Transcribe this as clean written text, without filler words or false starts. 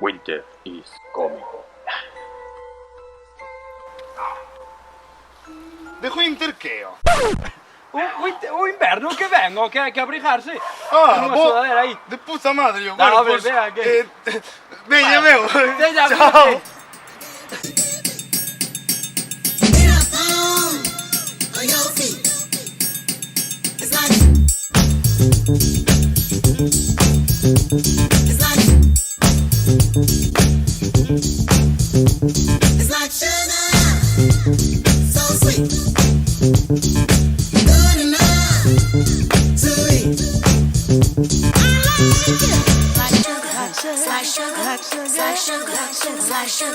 Winter is coming. De winter che ho? Un inverno che vengo, che abrigarse. Ah, Una sudadera ahí. de puta madre, yo. No, Bueno, vea que... Venga, veo. Venga, Ciao. vete. On your feet. It's like sugar, so sweet, good enough to eat. I like it. Like sugar, like sugar, like sugar, like sugar, like sugar.